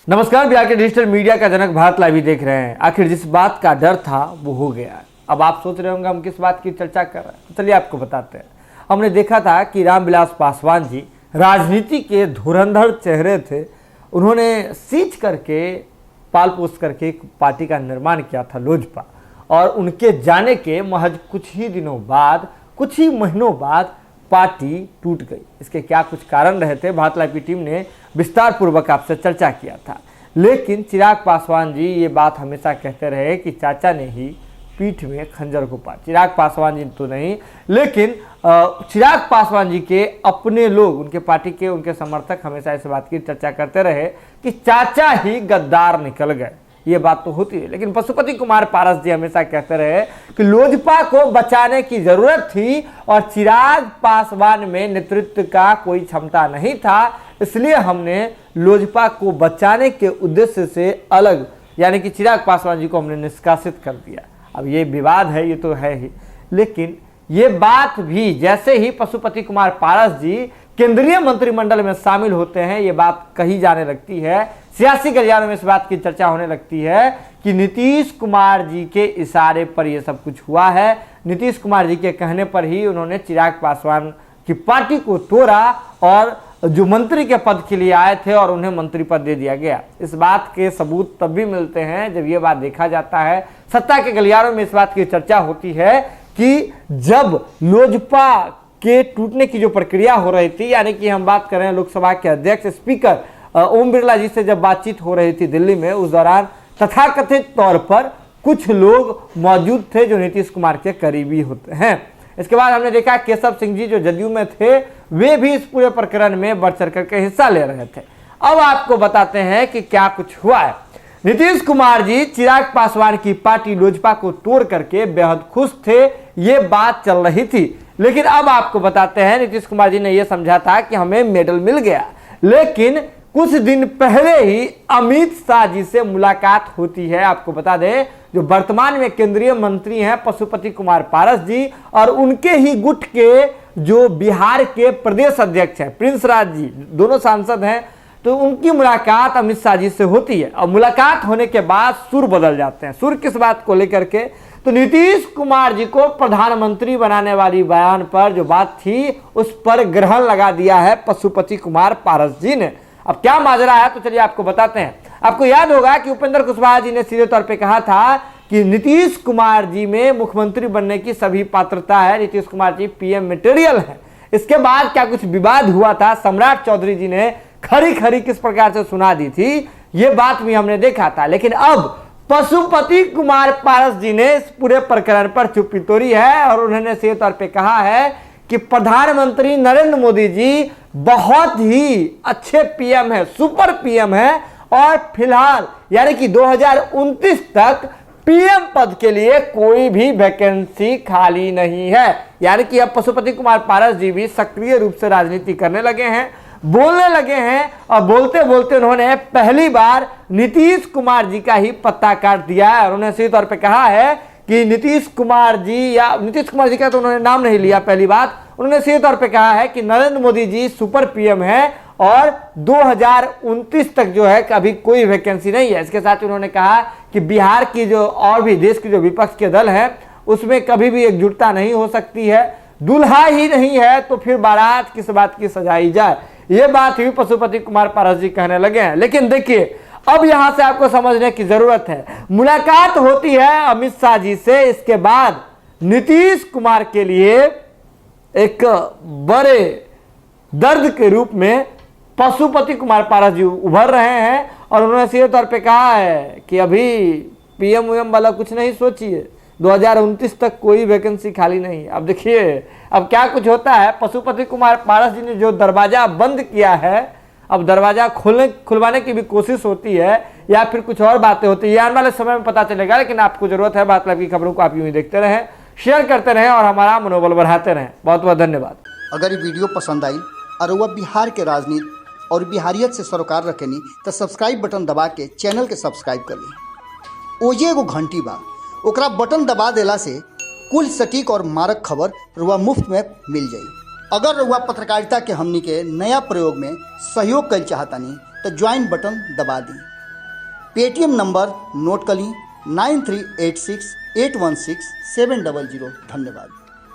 नमस्कार, बिहार के digital media का जनक भारत लाइव देख रहे हैं। आखिर जिस बात का डर था वो हो गया। अब आप सोच रहे होंगे हम किस बात की चर्चा कर रहे हैं, तो चलिए आपको बताते हैं। हमने देखा था कि रामविलास पासवान जी राजनीति के धुरंधर चेहरे थे। उन्होंने सींच करके पाल पोस करके एक पार्टी का निर्माण किया था लोजपा, और उनके जाने के महज कुछ ही दिनों बाद, कुछ ही महीनों बाद पार्टी टूट गई। इसके क्या कुछ कारण रहे थे, भारत लाइव की टीम ने विस्तार पूर्वक आपसे चर्चा किया था। लेकिन चिराग पासवान जी ये बात हमेशा कहते रहे कि चाचा ने ही पीठ में खंजर को पाया। चिराग पासवान जी तो नहीं, लेकिन चिराग पासवान जी के अपने लोग, उनके पार्टी के उनके समर्थक हमेशा इस बात की चर्चा करते रहे कि चाचा ही गद्दार निकल गए। ये बात तो होती है, लेकिन पशुपति कुमार पारस जी हमेशा कहते रहे कि लोजपा को बचाने की जरूरत थी और चिराग पासवान में नेतृत्व का कोई क्षमता नहीं था, इसलिए हमने लोजपा को बचाने के उद्देश्य से अलग, यानी कि चिराग पासवान जी को हमने निष्कासित कर दिया। अब ये विवाद है, ये तो है ही, लेकिन ये बात भी जैसे ही पशुपति कुमार पारस जी केंद्रीय मंत्रिमंडल में शामिल होते हैं, ये बात कही जाने लगती है, सियासी गलियारों में इस बात की चर्चा होने लगती है कि नीतीश कुमार जी के इशारे पर यह सब कुछ हुआ है। नीतीश कुमार जी के कहने पर ही उन्होंने चिराग पासवान की पार्टी को तोड़ा और जो मंत्री के पद के लिए आए थे और उन्हें मंत्री पद दे दिया गया। इस बात के सबूत तब भी मिलते हैं जब ये बात देखा जाता है, सत्ता के गलियारों में इस बात की चर्चा होती है कि जब लोजपा के टूटने की जो प्रक्रिया हो रही थी, यानी कि हम बात कर रहे हैं लोकसभा के अध्यक्ष स्पीकर ओम बिरला जी से जब बातचीत हो रही थी दिल्ली में, उस दौरान तथाकथित तौर पर कुछ लोग मौजूद थे जो नीतीश कुमार के करीबी होते हैं। इसके बाद हमने देखा केशव सिंह जी जो जदयू में थे, वे भी इस पूरे प्रकरण में बढ़ चढ़ करके हिस्सा ले रहे थे। अब आपको बताते हैं कि क्या कुछ हुआ है। नीतीश कुमार जी चिराग पासवान की पार्टी लोजपा को तोड़ करके बेहद खुश थे, ये बात चल रही थी। लेकिन अब आपको बताते हैं, नीतीश कुमार जी ने यह समझा था कि हमें मेडल मिल गया, लेकिन कुछ दिन पहले ही अमित शाह जी से मुलाकात होती है। आपको बता दें, जो वर्तमान में केंद्रीय मंत्री हैं पशुपति कुमार पारस जी, और उनके ही गुट के जो बिहार के प्रदेश अध्यक्ष हैं प्रिंस राज जी, दोनों सांसद हैं, तो उनकी मुलाकात अमित शाह जी से होती है। और मुलाकात होने के बाद सुर बदल जाते हैं। सुर किस बात को लेकर के, तो नीतीश कुमार जी को प्रधानमंत्री बनाने वाली बयान पर जो बात थी उस पर ग्रहण लगा दिया है पशुपति कुमार पारस जी ने। अब क्या माजरा है, तो चलिए आपको बताते हैं। आपको याद होगा कि उपेंद्र कुशवाहा जी ने सीधे तौर पे कहा था कि नीतीश कुमार जी में मुख्यमंत्री बनने की सभी पात्रता है, नीतीश कुमार जी पीएम मटेरियल है। इसके बाद क्या कुछ विवाद हुआ था, सम्राट चौधरी जी ने खरी खरी किस प्रकार से सुना दी थी, ये बात भी हमने देखा था। लेकिन अब पशुपति कुमार पारस जी ने इस पूरे प्रकरण पर चुप्पी तोड़ी है और उन्होंने सीधे तौर पे कहा है कि प्रधानमंत्री नरेंद्र मोदी जी बहुत ही अच्छे पीएम है, सुपर पीएम है, और फिलहाल यानी कि 2029 तक पीएम पद के लिए कोई भी वैकेंसी खाली नहीं है। यानी कि अब पशुपति कुमार पारस जी भी सक्रिय रूप से राजनीति करने लगे हैं, बोलने लगे हैं, और बोलते बोलते उन्होंने पहली बार नीतीश कुमार जी का ही पत्ता काट दिया है। और उन्होंने सीधे तौर पे कहा है कि नीतीश कुमार जी, या नीतीश कुमार जी का तो उन्होंने नाम नहीं लिया, पहली बात उन्होंने सीधे तौर पे कहा है कि नरेंद्र मोदी जी सुपर पीएम है और 2029 तक जो है अभी कोई वैकेंसी नहीं है। इसके साथ उन्होंने कहा कि बिहार की जो और भी देश की जो विपक्ष के दल है उसमें कभी भी एकजुटता नहीं हो सकती है, दुल्हा ही नहीं है तो फिर बारात किस बात की सजाई जाए। ये बात भी पशुपति कुमार पारस जी कहने लगे हैं। लेकिन देखिए, अब यहां से आपको समझने की जरूरत है। मुलाकात होती है अमित शाह जी से, इसके बाद नीतीश कुमार के लिए एक बड़े दर्द के रूप में पशुपति कुमार पारस जी उभर रहे हैं और उन्होंने सीधे तौर पे कहा है कि अभी पीएम वीएम वाला कुछ नहीं सोचिए, 2029 तक कोई वैकेंसी खाली नहीं है। अब देखिए अब क्या कुछ होता है। पशुपति कुमार पारस जी ने जो दरवाजा बंद किया है, अब दरवाजा खुलवाने की भी कोशिश होती है या फिर कुछ और बातें होती है, आने वाले समय में पता चलेगा। लेकिन आपको जरूरत है भारत लाइव की खबरों को आप यूं ही देखते रहें, शेयर करते रहें और हमारा मनोबल बढ़ाते रहें। बहुत बहुत धन्यवाद। अगर ये वीडियो पसंद आई और वह बिहार के राजनीति और बिहारियत से सरोकार रखेनी तो सब्सक्राइब बटन दबा के चैनल के सब्सक्राइब कर ली। ओजे एगो घंटी बा, ओकरा बटन दबा देला से कुल सटीक और मारक खबर रुआ मुफ्त में मिल जाई। अगर रुआ पत्रकारिता के हमनी के नया प्रयोग में सहयोग कर चाहतानी तो ज्वाइन बटन दबा दी। पेटीएम नंबर नोट कर ली 9386816700। धन्यवाद।